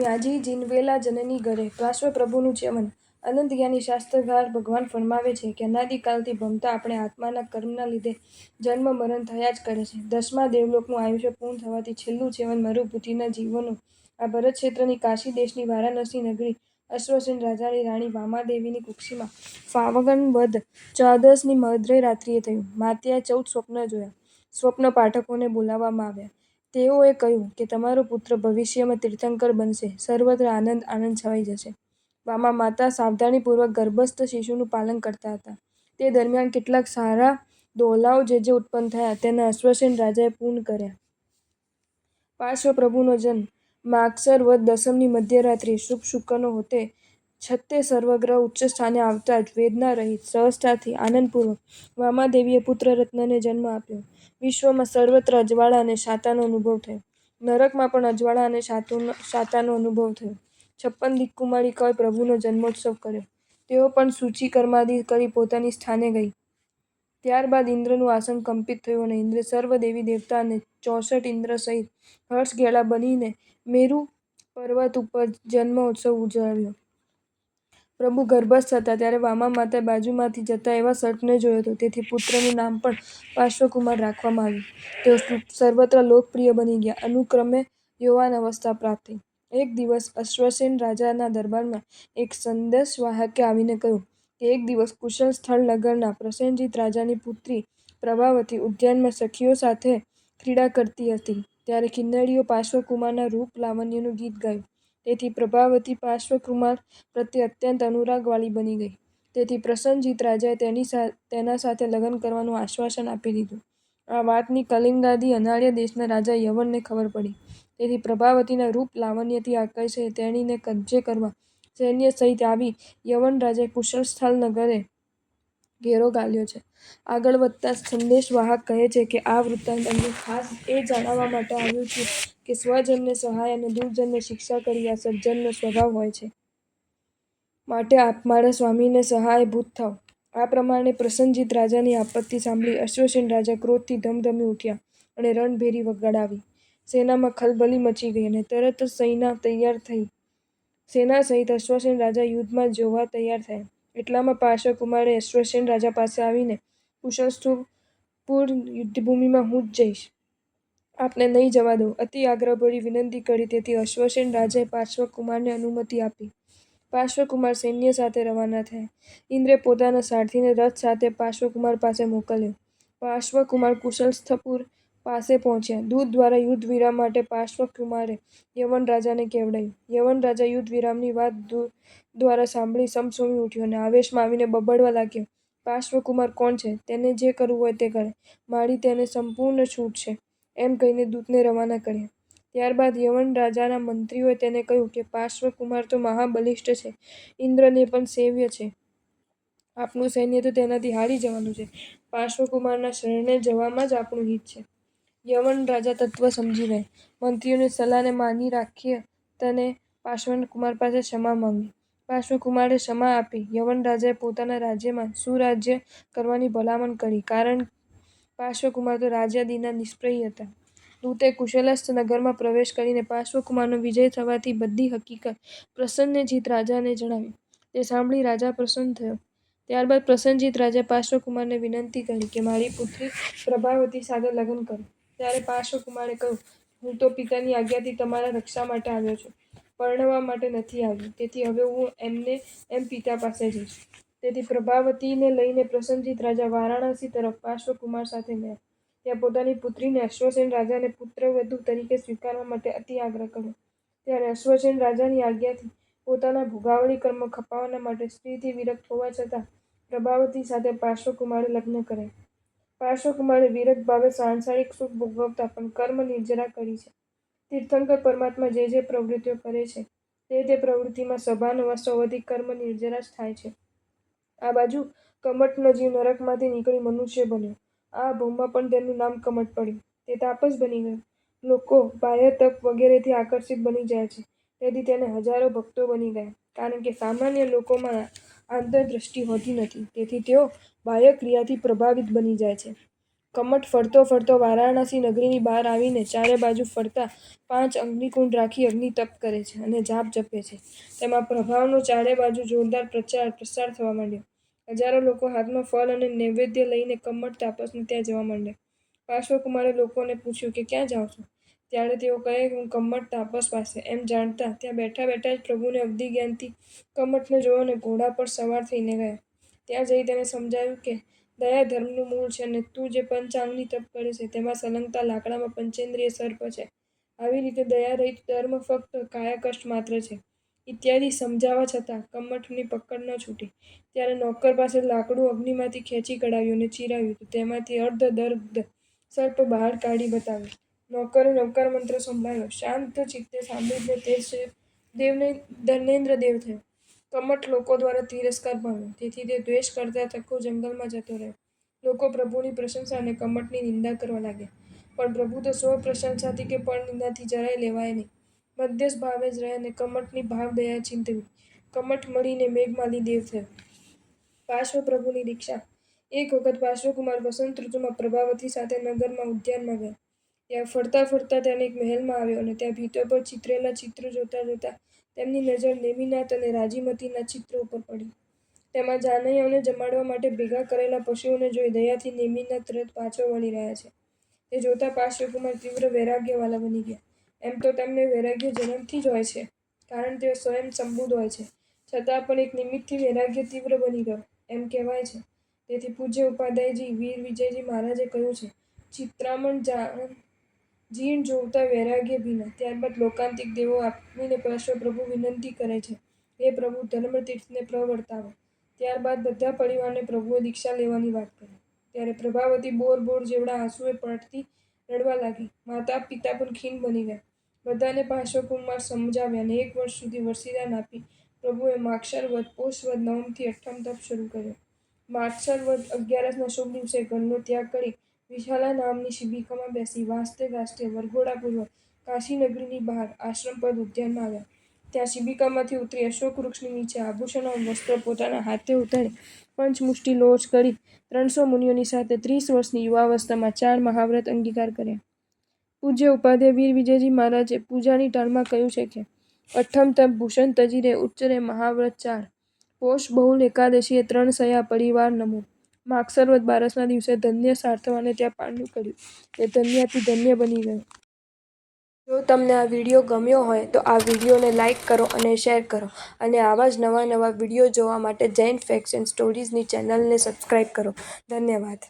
મ્યાજી જીનવેલા જનની ઘરે પાર્શ્વ પ્રભુનું ચ્યવન અનંત જ્ઞાની શાસ્ત્રકાર ભગવાન ફરમાવે છે કે અનાદિકાલથી ભમતા આપણે આત્માના કર્મના લીધે જન્મ મરણ થયા જ કરે છે. 10મા દેવલોકનું આયુષ્ય પૂર્ણ થવાથી છેલ્લું ચ્યવન મરુભૂતિના જીવોનું આ ભરત ક્ષેત્રની કાશી દેશની વારાણસી નગરી અશ્વસેન રાજાની રાણી વામાદેવીની કુક્ષીમાં ફાગણ વદ 14ની મધ્ય રાત્રિએ થયું. માત્યાએ 14 સ્વપ્ન જોયા. સ્વપ્ન પાઠકોને બોલાવવામાં આવ્યા. તેઓએ કહ્યું કે તમારો પુત્ર ભવિષ્યમાં તીર્થંકર બનશે, સર્વત્ર આનંદ આનંદ છવાઈ જશે. વામાં માતા સાવધાનીપૂર્વક ગર્ભસ્થ શિશુનું પાલન કરતા હતા. તે દરમિયાન કેટલાક સારા દોહલાઓ જે ઉત્પન્ન થયા તેના અશ્વસેન રાજાએ પૂર્ણ કર્યા. પાર્શ્વ પ્રભુનો જન્મ માગસર વદ 10ની મધ્યરાત્રિએ શુભ શુક્રનો હોતે છતે સર્વગ્રહ ઉચ્ચ સ્થાને આવતા જ વેદના રહિત સહજતાથી આનંદપૂર્વક વામાદેવીએ પુત્ર રત્નને જન્મ આપ્યો. વિશ્વમાં સર્વત્ર અજવાળા અને શાંતાનો અનુભવ થયો. નરકમાં પણ અજવાળા અને શાંતાનો અનુભવ થયો. 56 દિક્કુમારિકાઓએ પ્રભુનો જન્મોત્સવ કર્યો. તેઓ પણ સૂચિ કર્માદિ કરી પોતાની સ્થાને ગઈ. ત્યારબાદ ઇન્દ્રનું આસન કંપિત થયું અને ઇન્દ્રે સર્વ દેવી દેવતા અને 64 ઇન્દ્ર સહિત હર્ષઘેલા બનીને મેરુ પર્વત ઉપર જન્મોત્સવ ઉજવ્યો. પ્રભુ ગર્ભસ્થ હતા ત્યારે વામા માતાએ બાજુમાંથી જતા એવા સર્પને જોયો હતો. તેથી પુત્રનું નામ પણ પાર્શ્વકુમાર રાખવામાં આવ્યું. તેઓ સર્વત્ર લોકપ્રિય બની ગયા. અનુક્રમે યૌવન અવસ્થા પ્રાપ્ત થઈ. એક દિવસ અશ્વસેન રાજાના દરબારમાં એક સંદેશવાહકે આવીને કહ્યું કે એક દિવસ કુશલ સ્થળ નગરના પ્રસેનજીત રાજાની પુત્રી પ્રભાવતી ઉદ્યાનમાં સખીઓ સાથે ક્રીડા કરતી હતી ત્યારે કિન્નરીઓ પાર્શ્વકુમારના રૂપ લાવણ્યનું ગીત ગાયું. તેથી પ્રભાવતી પાર્શ્વકુમાર પ્રત્યે અત્યંત અનુરાગવાળી બની ગઈ. તેથી પ્રસેનજીત રાજાએ તેના સાથે લગ્ન કરવાનું આશ્વાસન આપી દીધું. આ વાતની કલિંગાદી અનાળ્ય દેશના રાજા યવનને ખબર પડી. તેથી પ્રભાવતીના રૂપ લાવણ્યથી આકર્ષાઈ તેણીને કબજે કરવા સૈન્ય સહિત આવી યવન રાજાએ કુશલ સ્થળ નગરે ઘેરો ઘાલ્યો છે. આગળ વધતા સંદેશવાહક કહે છે કે આ વૃત્તાંત અહીં ખાસ એ જણાવવા માટે આવ્યું છે કે સ્વજનને સહાય અને દુર્જનને શિક્ષા કરવી આ સજ્જનનો સ્વભાવ હોય છે. માટે આપ મારા સ્વામીને સહાયભૂત થાઓ. આ પ્રમાણે પ્રસેનજીત રાજાની આપત્તિ સાંભળી અશ્વસેન રાજા ક્રોધથી ધમધમી ઉઠ્યા અને રણભેરી વગાડાવી. સેનામાં ખલબલી મચી ગઈ અને તરત જ સેના તૈયાર થઈ. સેના સહિત અશ્વસેન રાજા યુદ્ધમાં જોવા તૈયાર થયા. એટલામાં પાર્શ્વકુમારે અશ્વસેન રાજા પાસે આવીને કુશલસ્થુપુર યુદ્ધભૂમિમાં હું જ જઈશ. આપને નહીં જવા દઉં. અતિ આગ્રહભરી વિનંતી કરી. તેથી અશ્વસેન રાજાએ પાર્શ્વકુમારને અનુમતિ આપી. પાર્શ્વકુમાર સૈન્ય સાથે રવાના થયા. ઇન્દ્રે પોતાના સારથીને રથ સાથે પાર્શ્વકુમાર પાસે મોકલ્યો. પાર્શ્વકુમાર કુશલસ્થપુર પાસે પહોંચ્યા. દૂત દ્વારા યુદ્ધ વિરામ માટે પાર્શ્વકુમારે યવન રાજાને કેવડાવ્યું. યવન રાજા યુદ્ધ વિરામની વાત દૂત દ્વારા સાંભળી સમસમી ઉઠ્યો અને આવેશમાં આવીને બબડવા લાગ્યો. પાર્શ્વકુમાર કોણ છે? તેને જે કરવું હોય તે કરે. મારી તેને સંપૂર્ણ છૂટ છે. એમ કહીને દૂતને રવાના કર્યા. ત્યારબાદ યવન રાજાના મંત્રીઓએ તેને કહ્યું કે પાર્શ્વકુમાર તો મહાબલિષ્ઠ છે. ઇન્દ્રને પણ સેવ્ય છે. આપણું સૈન્ય તો તેનાથી હારી જવાનું છે. પાર્શ્વકુમારના શરણે જવામાં જ આપણું હિત છે. યવન રાજા તત્વ સમજી ગયા. મંત્રીઓની સલાહને માની રાખી તેને પાર્શ્વકુમાર પાસે ક્ષમા માંગી. પાર્શ્વકુમારે ક્ષમા આપી. યવન રાજાએ પોતાના રાજ્યમાં સુરાજ્ય કરવાની ભલામણ કરી. કારણ પાર્શ્વકુમાર તો રાજ્યાદિના નિષ્પ્રય હતા. દૂતે કુશલસ્થ નગરમાં પ્રવેશ કરીને પાર્શ્વકુમારનો વિજય થવાથી બધી હકીકત પ્રસન્નજીત રાજાને જણાવી. તે સાંભળી રાજા પ્રસન્ન થયો. ત્યારબાદ પ્રસન્નજીત રાજાએ પાર્શ્વકુમારને વિનંતી કરી કે મારી પુત્રી પ્રભાવતી સાથે લગ્ન કરો. ત્યારે પાર્શ્વકુમારે કહ્યું હું તો પિતાની આજ્ઞાથી તમારા રક્ષા માટે આવ્યો છું. પરણવા માટે નથી આવ્યો. તેથી હવે હું એમને એમ પિતા પાસે જઈશ. તેથી પ્રભાવતીને લઈને પ્રસન્નજીત રાજા વારાણસી તરફ પાર્શ્વકુમાર સાથે ગયા. ત્યાં પોતાની પુત્રીને અશ્વસેન રાજાને પુત્રવધૂ તરીકે સ્વીકારવા માટે અતિ આગ્રહ કર્યો. ત્યારે અશ્વસેન રાજાની આજ્ઞાથી પોતાના ભોગાવળી કર્મ ખપાવવા માટે સ્ત્રીથી વિરક્ત હોવા છતાં પ્રભાવતી સાથે પાર્શ્વકુમારે લગ્ન કર્યા. પાર્શ્વકુમારે વિરક્ત ભાવે સાંસારિક સુખ ભોગવતા પણ કર્મ નિર્જરા કરી છે. તીર્થંકર પરમાત્મા જે પ્રવૃત્તિઓ કરે છે તે પ્રવૃત્તિમાં સભાન અવધિ કર્મ નિર્જરા જ થાય છે. આ બાજુ કમઠનો જીવ નરકમાંથી નીકળી મનુષ્ય બન્યો. આ ભવમાં પણ તેનું નામ કમઠ પડ્યું. તે તાપસ બની ગયો. લોકો બાહ્ય તપ વગેરેથી આકર્ષિત બની જાય છે. તેથી તેને હજારો ભક્તો બની ગયા. કારણ કે સામાન્ય લોકોમાં આંતરદ્રષ્ટિ હોતી નથી. તેથી તેઓ બાહ્ય ક્રિયાથી પ્રભાવિત બની જાય છે. કમઠ ફરતો ફરતો વારાણસી નગરીની બહાર આવીને ચારે બાજુ ફરતા 5 અગ્નિકુંડ રાખી અગ્નિ તપ કરે છે અને જાપ જપે છે. તેમાં પ્રભાવનો ચારે બાજુ જોરદાર પ્રસાર થવા માંડ્યો. હજારો લોકો હાથમાં ફળ અને નૈવેદ્ય લઈને કમઠ તાપસને ત્યાં જવા માંડ્યા. પાર્શ્વકુમારે લોકોને પૂછ્યું કે ક્યાં જાઓ છો? ત્યારે તેઓ કહે હું કમઠ તાપસ પાસે. એમ જાણતા ત્યાં બેઠા બેઠા જ પ્રભુને અવધિ જ્ઞાનથી કમઠને જોયો અને ઘોડા પર સવાર થઈને ગયા. ત્યાં જઈ તેને સમજાવ્યું કે દયા ધર્મનું મૂળ છે અને તું જે પંચાંગની તપ કરે છે તેમાં સલંગતા લાકડામાં પંચેન્દ્રિય સર્પ છે. આવી રીતે દયા રહિત ધર્મ ફક્ત કાયાકષ્ટ માત્ર છે ઇત્યાદિ સમજાવવા છતાં કમઠની પકડ ન છૂટી. ત્યારે નોકર પાસે લાકડું અગ્નિમાંથી ખેંચી કઢાવ્યું અને ચીરાવ્યું તો તેમાંથી અર્ધદગ્ધ સર્પ બહાર કાઢી બતાવ્યો. નોકરે નવકાર મંત્ર સંભળાવ્યો. શાંત ચિત્તે સાંભળીને તે દેવને ધર્મેન્દ્ર દેવ થયો. કમઠ લોકો દ્વારા તિરસ્કાર પામ્યો. તેથી તે દ્વેષ કરતા થકો જંગલમાં જતો રહ્યો. લોકો પ્રભુની પ્રશંસા અને કમઠની નિંદા કરવા લાગ્યા. પણ પ્રભુ તો સ્વ પ્રશંસાથી કે પર નિંદાથી જરાય લેવાય નહીં. મધ્યસ્થ ભાવે જ રહે અને કમઠની ભાવ દયા ચિંતવી. કમઠ મળીને મેઘમાલી દેવ થયો. પાર્શ્વ પ્રભુની દીક્ષા. એક વખત પાર્શ્વકુમાર વસંત ઋતુમાં પ્રભાવતી સાથે નગરમાં ઉદ્યાનમાં ગયા. ત્યાં ફરતા ફરતા તેને એક મહેલમાં આવ્યો અને ત્યાં ભીતો પર ચિતરેલા ચિત્રો જોતા જોતા તેમની નજર નેમિનાથ અને રાજીમતીના ચિત્રો ઉપર પડી. તેમાં જાનૈયાઓને જમાડવા માટે ભેગા કરેલા પશુઓને જોઈ દયાથી નેમિનાથ તરત પાછો વળી રહ્યા છે. તે જોતા પાર્શ્વકુમાર તીવ્ર વૈરાગ્યવાળા બની ગયા. એમ તો તેમને વૈરાગ્ય જન્મથી જ હોય છે, કારણ તેઓ સ્વયં સંબુદ્ધ હોય છે. છતાં પણ એક નિમિત્તથી વૈરાગ્ય તીવ્ર બની ગયો એમ કહેવાય છે. તેથી પૂજ્ય ઉપાધ્યાયજી વીર વિજયજી મહારાજે કહ્યું છે ચિત્રામણ જીર્ણ જોવતા વૈરાગ્ય ભીના. ત્યારબાદ લોકાંતિક દેવો આપીને પાર્શ્વ પ્રભુ વિનંતી કરે છે હે પ્રભુ ધર્મતીર્થને પ્રવર્તાવો. ત્યારબાદ બધા પરિવારને પ્રભુએ દીક્ષા લેવાની વાત કરી. ત્યારે પ્રભાવતી બોર જેવડા આંસુએ પડતી રડવા લાગી. માતા પિતા પણ ખીન બની ગયા. બધાને પાર્શ્વકુમાર સમજાવ્યા અને 1 વર્ષ સુધી વરસીદાન આપી પ્રભુએ માગશર વદ પોષ વદ નવમથી 8મ તપ શરૂ કર્યો. માગશર વદ 11ના શુભ દિવસે ઘરનો ત્યાગ કરી વિશાલા નામની શિબિકામાં બેસી વાસ્તે ગાસ્તે વરઘોડાપૂર્વક કાશીનગરીની બહાર આશ્રમપદ ઉદ્યાનમાં આવ્યા. ત્યાં શિબિકામાંથી ઉતરી અશોક વૃક્ષની નીચે આભૂષણ વસ્ત્ર પોતાના હાથે ઉતારી પંચમુષ્ટિ લોચ કરી 300 મુનિઓની સાથે 30 વર્ષની યુવાવસ્થામાં 4 મહાવ્રત અંગીકાર કર્યા. પૂજ્ય ઉપાધ્યાય વીર વિજયજી મહારાજે પૂજાની ટાળમાં કહ્યું છે કે 8મ તપ ભૂષણ તજીરે ઉચ્ચરે મહાવ્રત 4 પોષ બહુલ એકાદશીએ 3 સયા પરિવાર નમો. માગશર વદ 12ના દિવસે ધન્ય સાર્થવાને ત્યાં પારણું કર્યું. તે ધન્યાથી ધન્ય બની ગયો. જો તમને આ વિડીયો ગમ્યો હોય તો આ વિડીયોને લાઇક કરો અને શેર કરો અને આવા જ નવા વિડીયો જોવા માટે જૈન ફેક્ટ્સ એન્ડ સ્ટોરીઝની ચેનલને સબસ્ક્રાઇબ કરો. ધન્યવાદ.